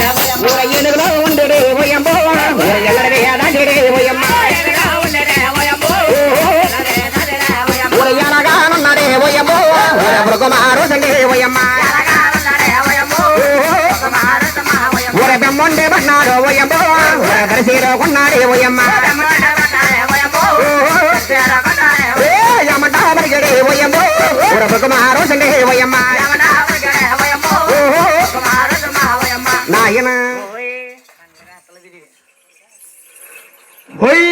ఊర ఏనుగులో ఉండడే ఓయమ్మో ఎల్లడే దాటిడే ఓయమ్మ ఊర ఎలగానున్నాడే ఓయమ్మో మృగమారు సండే ఓయమ్మ ఊర బెమ్మండే పన్నాడు ఓయమ్మో దర్శీలో కొన్నాడే ఓయమ్మ యమట మరిగడే ఓయమ్మో ఊర మృగమారు సండే ఓయమ్మ నాయన హోయ్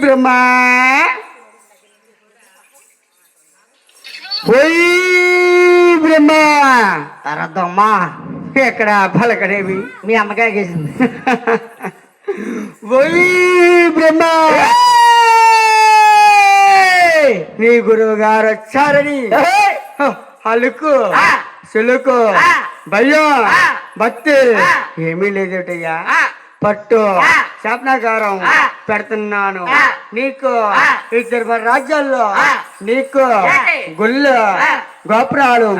బ్రహ్మ హోయ్ బ్రహ్మ తరద్దమ్మా ఎక్కడ పలకడేవి మీ అమ్మకాయ గేసింది. హోయ్ బ్రహ్మ నీ గురువు గారు వచ్చారని అలుకు సులుకు భయం భక్తి ఏమీ లేదటయ్యా పట్టు శాపనాకారం పెడుతున్నాను నీకు ఇద్దరు రాజ్యాల్లో నీకు గుళ్ళు గోపురాలు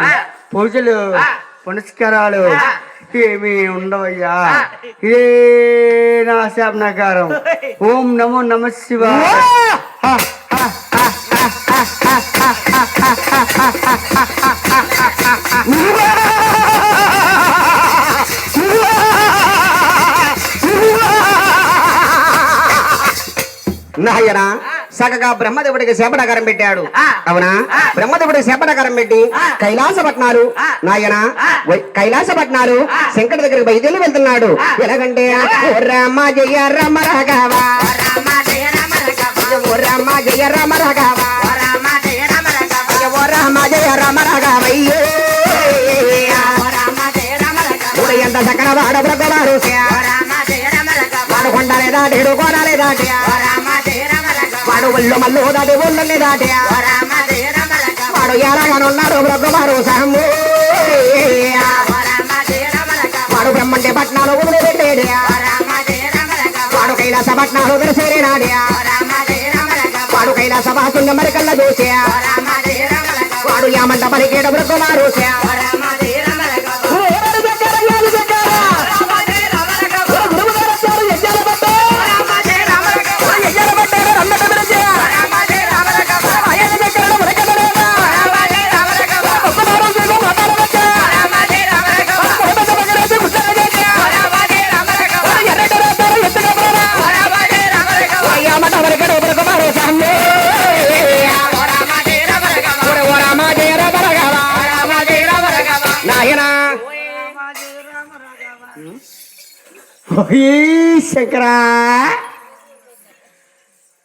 పూజలు పునస్కారాలు ఏమీ ఉండవయ్యా ఇదే నా శాపనాకారం ఓం నమో నమ శివాయ నాయన చక్కగా బ్రహ్మదేవుడికి శాపనాకారం పెట్టాడు అవునా బ్రహ్మదేవుడికి శాపనాకారం పెట్టి కైలాస పట్నాలు నాయన కైలాస పట్నాలు శంకర దగ్గరికి బయలుదేరి వెళ్తున్నాడు ఎలాగంటే ఓ రామ జయ రామ రాఘవ ఓ రామ జయ రామ రాఘవ ఓ రామ జయ రామ రాఘవయ్యో ఎంత చక్కన వాడ బ్రహ్మవారు వాడు కొండలే దాటేడు కోడాలే దాటి వాడు ఒళ్ళు మల్లు దాటి ఒళ్ళని దాటి వాడు ఎలాగనున్నాడు బ్రహ్మవారు సహము వాడు బ్రహ్మండే పట్నాలు ఊరి పెట్టేడు వాడు కైలాస పట్నాలు దర్శనాడు వాడు కైలాస వాసుంగ మరికల్ల చూసే వాడు యామంట పరికేడు బ్రహ్మవారు శంకరా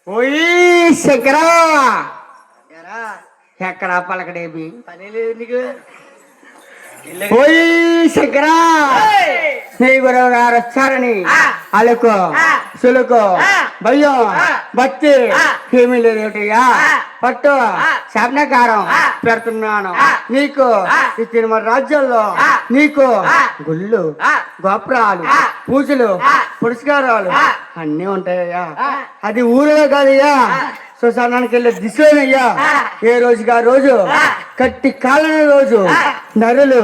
ఓయ్ శంకరా ఎక్కడా పలకడేమి పని లేదు నీకు. ఓయ్ శంకరా నీ గురువు గారు వచ్చారని అలుకో సులుకో భయం భక్తి ఏమీ లేదేటయ్యా పట్టు శాపనాకారం పెడుతున్నాను నీకు ఈ తిరుమల రాజ్యాల్లో నీకు గుళ్ళు గోపురాలు పూజలు పురస్కారాలు అన్నీ ఉంటాయ్యా అది ఊరిలో కాదయ్యా శ్మశానానికి వెళ్ళే దిశలోనయ్యా ఏ రోజుగా రోజు కట్టి కాలన రోజు నరులు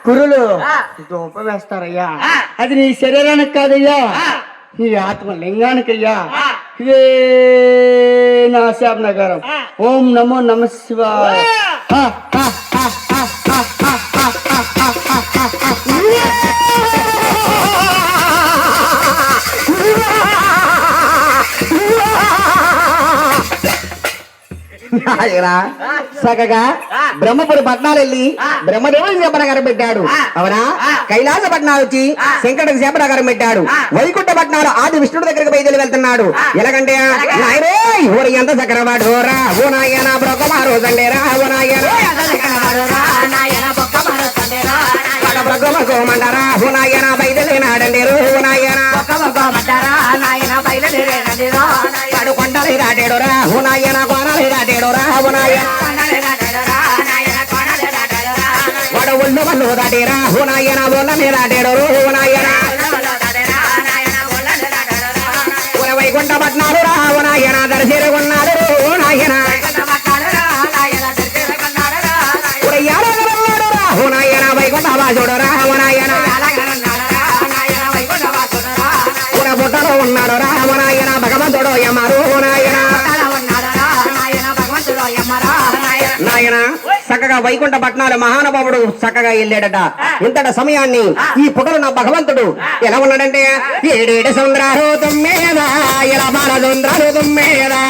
కురులు ధూపం వేస్తారయ్యా అది నీ శరీరానికి కాదయ్యా నీ ఆత్మ లింగానికయ్యా ఇదే నా శాపనాకారం ఓం నమో నమ శివాయ చక్కగా బ్రహ్మపురి పట్నాలు వెళ్ళి బ్రహ్మదేవుడికి శాపనాకారం పెట్టాడు అవునా కైలాస పట్నాలు వచ్చి శంకరుడికి శాపనాకారం పెట్టాడు వైకుంఠ పట్నాలు ఆది విష్ణుడి దగ్గరికి బయలుదేరి వెళ్తున్నాడు ఎలాగంటే నాయనే ఊరి ఎంత చక్రవాడు రా ఓ నాయన బ్రహ్మమారు సండేరా ఓ నాయన బ్రహ్మకోమంటారా ఓ నాయన బయలుదేరినాడండి ఓ నాయన వాడు కొండలు దాటాడు రా ఓ నాయన కోణాలు దాటాడు రా ఓ నాయన వాడు ఒళ్ళు మల్లు దాటేరా ఓ నాయన ఒళ్ళ మీద దాటాడు ఓ నాయన వైకుంఠ పట్నాలు రా ఓ నాయన దర్శిరుకున్నాడు ఓ నాయన ఓ నాయన వైకుంఠ వాసుడు రా ఓ నాయన ఉన్నాడు రామనాయన భగవంతుడు యమరు నాయన చక్కగా వైకుంఠ పట్నాలు మహానుభావుడు చక్కగా వెళ్ళాడట. ఇంతట సమయాన్ని ఈ పుటలు నా భగవంతుడు ఎలా ఉన్నాడంటే ఏడేడు సంద్రాలు తొమ్మేదా ఇలా బాల సంద్రాలు తొమ్మేదా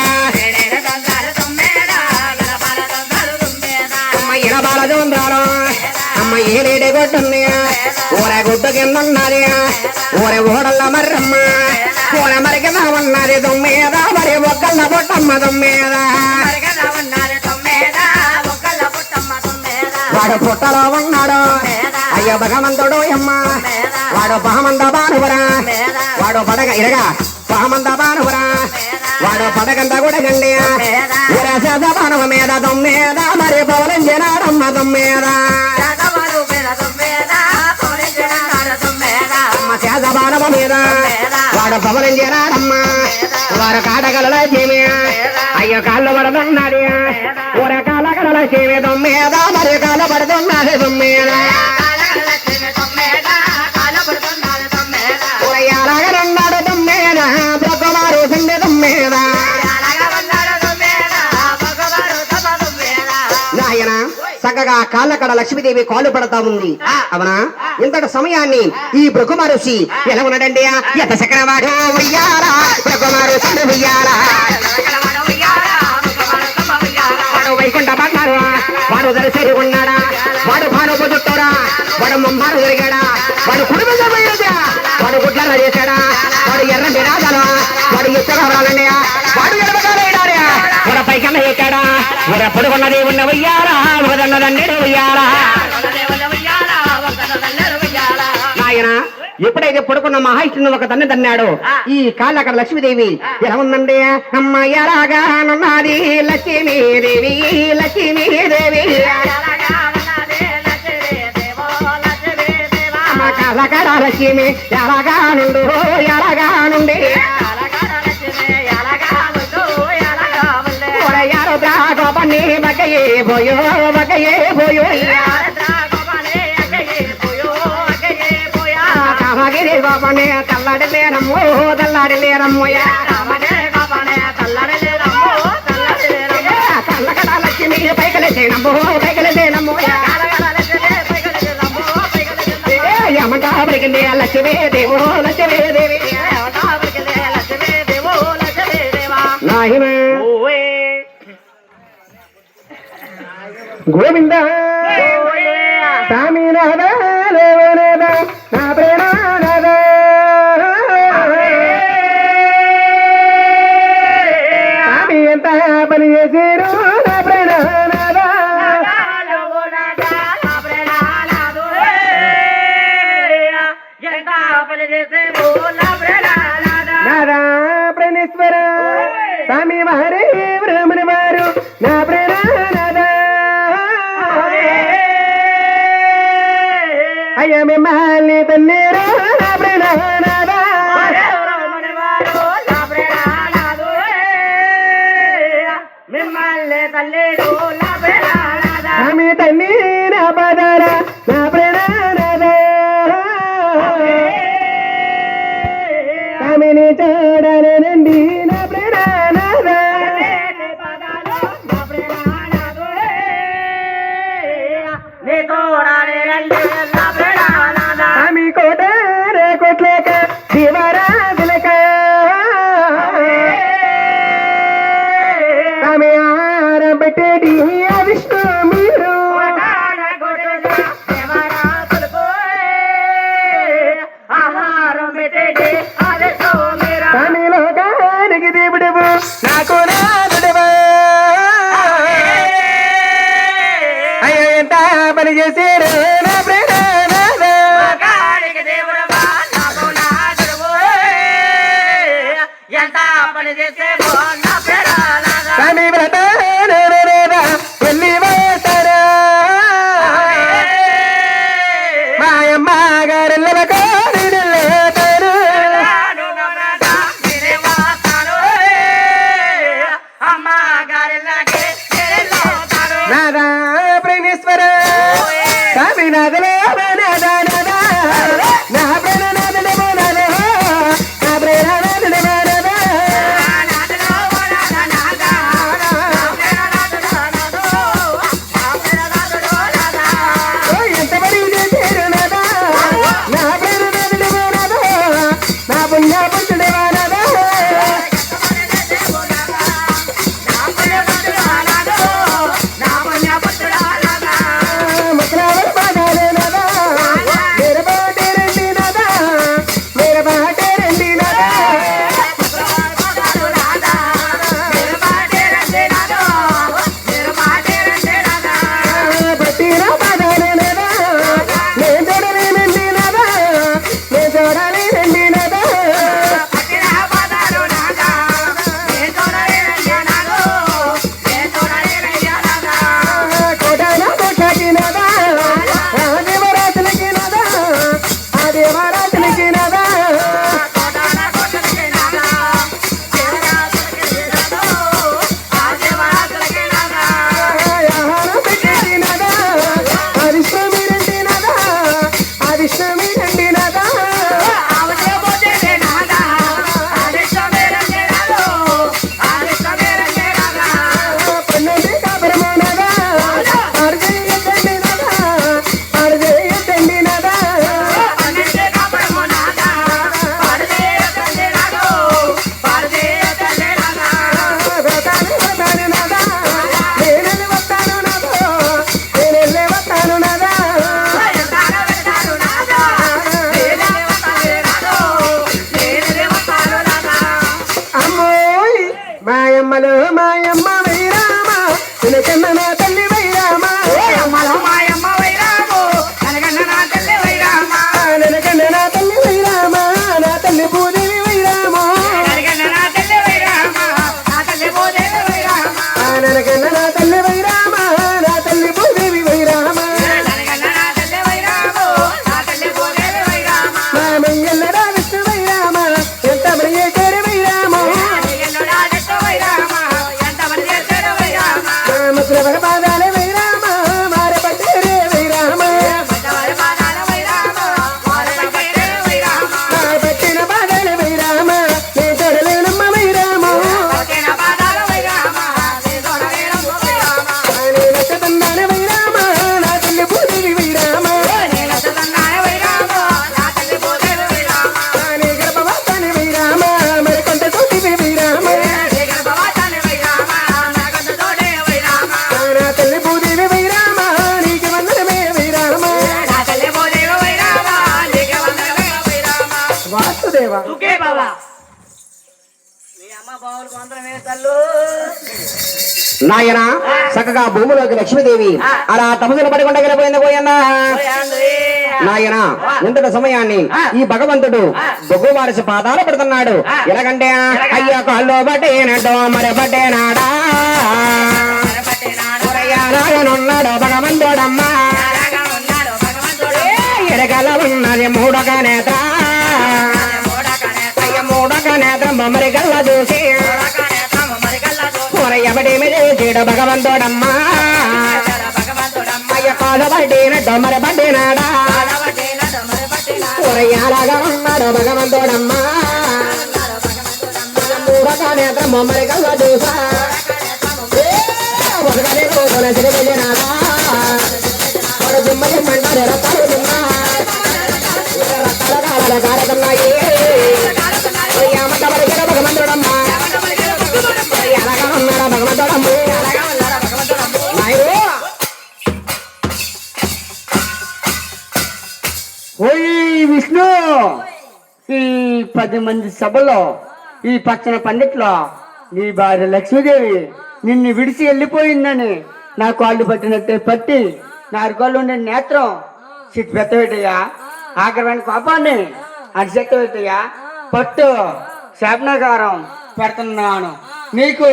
అమ్మ ఇలా బాల సంద్రాలు అమ్మ ఏడేడే గొడ్డుంది ఊరే గుడ్డు కింద ఉన్నది ఊరే ఓడల్ల మర్రమ్మ ఊర మరి కింద ఉన్నది తొమ్మేదా మరి ఒక్కళ్ళ పొట్టమ్మ తొమ్మేదా వాడు పుట్టలో ఉన్నాడు అయ్యో భగవంతుడు అమ్మ వాడు పహమంద బానువరా వాడు పడగ ఇరగా పహమంద బానువరా వాడు పడగంత కూడా గండి బానువ మీద తొమ్మేద మరి పౌరంజనాడమ్మ తొమ్మేద అమ్మ చేత బాణవ మీద వాడు పవలింజనాడమ్మ వాడు కాటగల చేమి అయ్యో కాళ్ళు పడుతున్నాడు ఊర కాళ్ళ కడల చేమి తొమ్మేద మరి కాళ్ళ పడుతున్నది తొమ్మేద ఊరయ్యాలగనున్నాడు తొమ్మేద బ్రహ్మమారు సండి తొమ్మేద నాయన చక్కగా కాళ్ళ కడ లక్ష్మీదేవి కాలు పడతా ఉంది. అవునా ఇంతటి సమయాన్ని ఈ బ్రహ్మమహర్షి ఎలా ఉన్నాడండి ఎంత చక్రవాడు ఉయ్యాలా బ్రహ్మమహర్షి ఉయ్యాలా వాడు వైకుంఠ పడ్డాడు వాడు దరిసేరి ఉన్నాడా వాడు భాను పొద్దుతాడా వాడు ముంబారు జరిగాడా వాడు కుటుంబ వాడు గుడ్ల చేశాడా వాడు ఎర్రంటి రాజాలా వాడు ఇచ్చగలండి వాడు ఎడబడాడా వాడు పైకన్నా ఎక్కాడా వాడు పొడుగున్నది ఉన్న ఉయ్యాలా ఒకదన్నదండి ఉయ్యాలా నాయన ఎప్పుడైతే పడుకున్న మహావిష్ణువు ఒక తన్ని తన్నాడు ఈ కాళ్ళ అక్కడ లక్ష్మీదేవి ఎలా ఉందండి అమ్మ ఎలాగానున్నది లక్ష్మీదేవి లక్ష్మీదేవి అమ్మ కాళ్ళ కడ లక్ష్మి ఎలాగానుండు ఎలాగానుండి యారో ద్రాగోపన్ని బగ్గయే పోయో బగ్గయే పోయో కామగిరి గోపనే తల్లడిలేనమ్మో తల్లడిలేనమ్మోయా తల్లకడ లక్ష్మి పైకలేసేనమ్మో పైకలేసేనమ్మోయా యమంటా పలికింది లక్ష్మీ దేవో లక్ష్మీ దేవి నాయన గోవింద స్వామినాథ దేవనాథ నా ప్రేమానాథ స్వామి ఎంత పని చేసిరు నా ప్రేమానాథ నాదా ప్రణేశ్వర స్వామి వారే బ్రహ్మణ వారు నా ప్రేమానాథ అయ్య మిమ్మల్ని తన్నేరు నా ప్రేమానాథ మిమ్మల్ని తల్లేడు నా ప్రేమానాథ స్వామి తన్ని నా పదర నా ప్రేమానాథ స్వామిని చూడాలనండి నా ప్రేమానాథ స్వామి కోట రే కొట్లేక శివరాజులక స్వామి ఆరబెట్టేటి విష్ణు మీరు స్వామి లోకానికి దేవుడవు నాకు నాదుడవు అయ్యో ఎంత పని చేశారు నా ప్రేమానాథ స్వామి వ్రత వెళ్ళి వేస్తారా మాయమ్మ గారెల్లవ కోడి వెళ్ళేతారు నాదా ప్రణేశ్వర స్వామి నాదలే నాదా నాదా నా ప్రేమనాథ నా ప్రేమనాథ దేవరాజులకి నాదా మాయమ్మలో మాయమ్మ వైరామ వెనకన్న నా తల్లి వైరామ మాయమ్మ వైరాము కనకన్న నా తల్లి వైరామ వెనకన్న నా తల్లి వైరామ నా తల్లి భూదేవి వైరామ కనకన్న నా తల్లి వైరామ నా తల్లి భూదేవి వైరామ వెనకన్న నా తల్లి వైరామ నా తల్లి భూదేవి వైరామ కనకన్న నా తల్లి వైరాము నా తల్లి భూదేవి వైరామ మామయ్యల్లరా విష్ణు వైరామ ఎంత మయ్యే చేరి వైరామ ఎన్నోడా జట్టు వైరామ ఎంతమంది చేశాడు వైరామ ముద్ర పాదాల వైరామ మారపట్టేరే వైరామ పెద్దవారి పాదాల వైరామ వారి పక్కనే వైరామ పట్టిన పాదాల వైరామ నే తొడలేనమ్మ వైరామ పక్కన పాదాల వైరామ నీ తోడలేనమ్మ వైరామ నే నచ్చతందాన వైరామ నా తల్లి భూదేవి వైరామ నీ నచ్చదన్నాయ వైరామ నా తల్లి భూదేవి వైరామ నే గర్భవాసాని వైరామ మరి కొంత తోటివి వైరామ నీ గర్భవాసాన్ని వైరామ నా కొంత తోడే వైరామ నా తల్లి భూదేవి వైరామ నీకు వందనమే వైరామ నా తల్లి భూదేవి వైరామ నీకే వందనమే వైరామ వాసుదేవ దుఃఖే బాబా మీ అమ్మ బావులకు వందనమే తల్లు నాయన చక్కగా భూమిలోకి లక్ష్మీదేవి అలా తమసిన పడి కొండగలిపోయింది పోయన్నా నాయన ఇంతటి సమయాన్ని ఈ భగవంతుడు బొగ్గువారసి పాదాలు పెడుతున్నాడు ఎలాగంటే అయ్యా కాళ్ళు పట్టేనట్టు మరి పట్టేనాడా నాయనున్నాడు భగవంతుడమ్మా ఎడగల ఉన్నది మూడొక నేత్ర అయ్య మూడొక నేత్రం బొమ్మరి గల్ల చూసి ఎవడేమి చేసాడు భగవంతుడమ్మా అయ్య కాలు పట్టినట్టు మరి పట్టినాడా అలాగా ఉన్నాడు భగవంతుడమ్మా మూడొక నేత్రం బొమ్మరి గల్ల చూసా ఒకనే రోజున సిరినాడా వాడు జిమ్మ జిమ్మంటారు రకాలు జిమ్మ రకాల కారకన్నాయి భగవంతుడమ్మా ఎలాగా ఉన్నాడా భగవంతుడమ్మా ఓయ్ విష్ణు, ఈ 10 మంది సభలో ఈ పచ్చన పండిట్లో నీ భార్య లక్ష్మీదేవి నిన్ను విడిచి వెళ్ళిపోయిందని నా కాళ్ళు పట్టినట్టే పట్టి నా అరకాళ్ళు ఉండే నేత్రం సిట్ పెట్టబెట్టయ్యా, ఆఖరమైన కోపాన్ని అడిచెట్ట పెట్టయ్యా, పట్టు శాపనాకారం పెడుతున్నాను నీకు.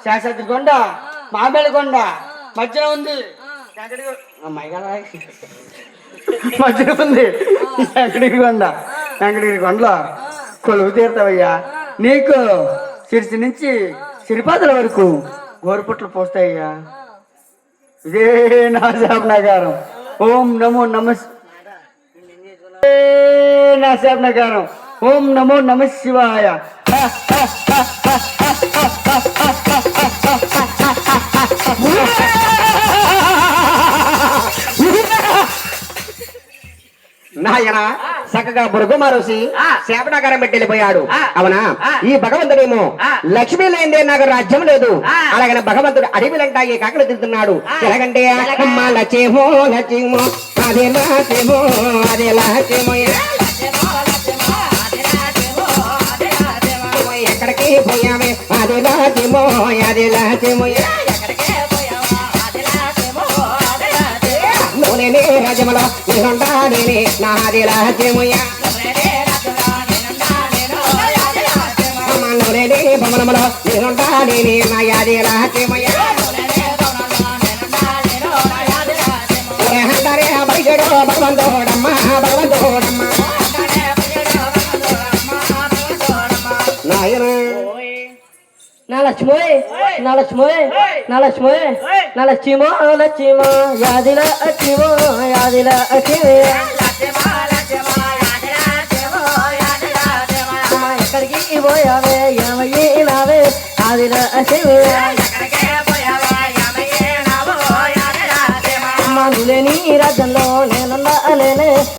శాశ్వత కొండ మామిడి కొండ మధ్యన ఉంది, మధ్యన ఉంది వెంకటగిరి కొండ. వెంకటగిరి కొండలో కొలువు తీరుతావయ్యా. నీకు సిరిసి నుంచి సిరిపాదల వరకు గోరుపుట్లు పోస్తాయ్యా. ఇదే నా శాపనాకారం. ఓం నమో నమ నా శాపనాకారం. ఓం నమో నమ శివాయ. నాయన చక్కగా బురుగు మారోసి శాపనాకారం పెట్టి వెళ్ళిపోయాడు. అవునా, ఈ భగవంతుడేమో లక్ష్మీ లేదే నాకు రాజ్యం లేదు. అలాగనే భగవంతుడు అడవిలంటా ఈ కాకలు తింటున్నాడు. ఎలాగంటే అమ్మ లక్ష్మో లక్ష్మో అదే లక్ష్మో అదే లక్ష్మో ఎక్కడికి పోయామే అదే లక్ష్మో అదే లక్ష్మో నూనె రాజమలో నేనుండా నేనే నాది లక్ష్మయ్య నూనె భవనములో నేనుండా నేనే నా యాది లక్ష్మయ్య అంటారే బయటడు భగవంతోడమ్మ భగవంతోడమ్మ లక్ష్మోయ్ నా లక్ష్మోయ్ నా లక్ష్మోయ్ నా లక్ష్మో లక్ష్మో యాదిల లక్ష్మో యాదిల లక్ష్మి ఎక్కడికి పోయావే ఏమయ్యినావే ఆదిల లక్ష్మి మందులేని రాజ్యంలో నేనున్నా లేనే